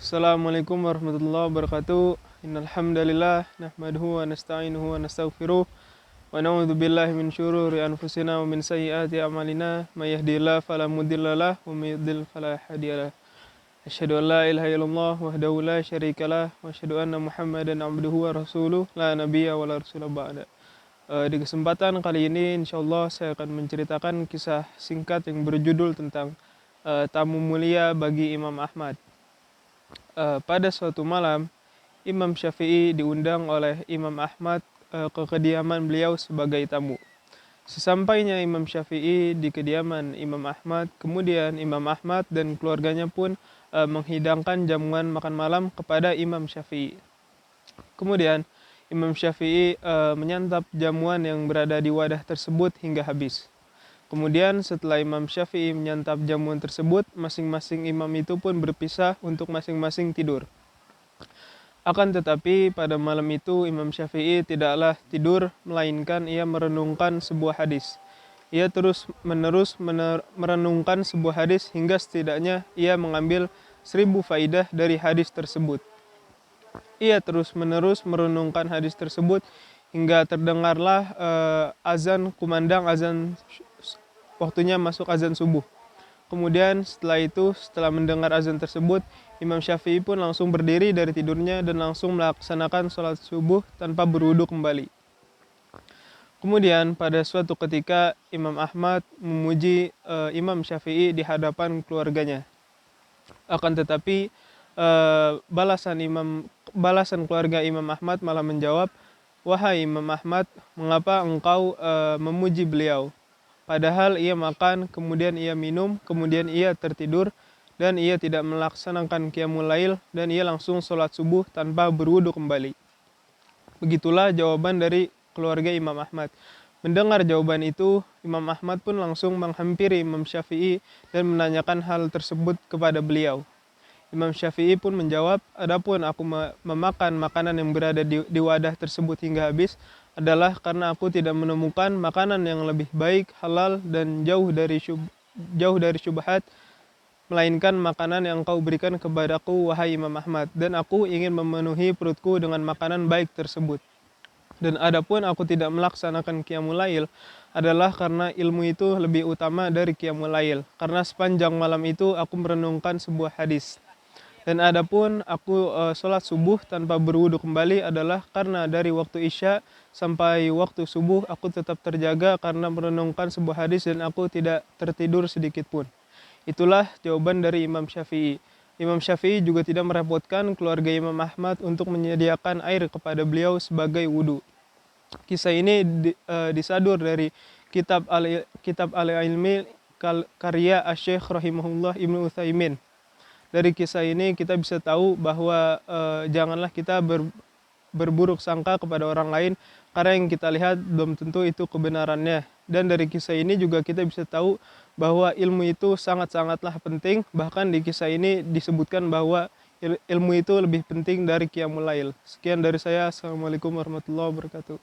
Assalamualaikum warahmatullahi wabarakatuh. Innal hamdalillah nahmaduhu wa nasta'inuhu wa nastaghfiruh wa na'udzu billahi min syururi anfusina wa min sayyiati a'malina may yahdihillahu fala mudhillalah wa may yudhlil fala hadiyalah. Asyhadu an la ilaha illallah wahdahu la syarikalah wa asyhadu anna Muhammadan abduhu wa rasuluh la nabiyya wa la rasula ba'da. Di kesempatan kali ini insyaallah saya akan menceritakan kisah singkat yang berjudul tentang tamu mulia bagi Imam Ahmad. Pada suatu malam, Imam Syafi'i diundang oleh Imam Ahmad ke kediaman beliau sebagai tamu. Sesampainya Imam Syafi'i di kediaman Imam Ahmad, kemudian Imam Ahmad dan keluarganya pun menghidangkan jamuan makan malam kepada Imam Syafi'i. Kemudian Imam Syafi'i menyantap jamuan yang berada di wadah tersebut hingga habis. Kemudian setelah Imam Syafi'i menyantap jamuan tersebut, masing-masing imam itu pun berpisah untuk masing-masing tidur. Akan tetapi pada malam itu Imam Syafi'i tidaklah tidur, melainkan ia merenungkan sebuah hadis. Ia terus-menerus merenungkan sebuah hadis hingga setidaknya ia mengambil 1000 faidah dari hadis tersebut. Ia terus-menerus merenungkan hadis tersebut hingga terdengarlah azan kumandang azan waktunya masuk azan subuh. Kemudian setelah mendengar azan tersebut, Imam Syafi'i pun langsung berdiri dari tidurnya dan langsung melaksanakan sholat subuh tanpa berwudu kembali. Kemudian pada suatu ketika Imam Ahmad memuji Imam Syafi'i di hadapan keluarganya. Akan tetapi balasan keluarga Imam Ahmad malah menjawab, "Wahai Imam Ahmad, mengapa engkau memuji beliau? Padahal ia makan, kemudian ia minum, kemudian ia tertidur, dan ia tidak melaksanakan qiyamul lail, dan ia langsung sholat subuh tanpa berwudu kembali." Begitulah jawaban dari keluarga Imam Ahmad. Mendengar jawaban itu, Imam Ahmad pun langsung menghampiri Imam Syafi'i dan menanyakan hal tersebut kepada beliau. Imam Syafi'i pun menjawab, "Adapun aku memakan makanan yang berada di wadah tersebut hingga habis adalah karena aku tidak menemukan makanan yang lebih baik, halal, dan jauh dari syubhat, melainkan makanan yang kau berikan kepadaku, wahai Imam Ahmad, dan aku ingin memenuhi perutku dengan makanan baik tersebut. Dan adapun aku tidak melaksanakan qiyamul lail adalah karena ilmu itu lebih utama dari qiyamul lail, karena sepanjang malam itu aku merenungkan sebuah hadis. Dan adapun aku sholat subuh tanpa berwudu kembali adalah karena dari waktu Isya sampai waktu subuh aku tetap terjaga karena merenungkan sebuah hadis dan aku tidak tertidur sedikit pun." Itulah jawaban dari Imam Syafi'i. Imam Syafi'i juga tidak merepotkan keluarga Imam Ahmad untuk menyediakan air kepada beliau sebagai wudu. Kisah ini disadur dari kitab Al-Ilmi karya Asy-Syaikh rahimahullah Ibnu Utsaimin. Dari kisah ini kita bisa tahu bahwa janganlah kita berburuk sangka kepada orang lain karena yang kita lihat belum tentu itu kebenarannya. Dan dari kisah ini juga kita bisa tahu bahwa ilmu itu sangat-sangatlah penting. Bahkan di kisah ini disebutkan bahwa ilmu itu lebih penting dari qiyamul lail. Sekian dari saya. Assalamualaikum warahmatullahi wabarakatuh.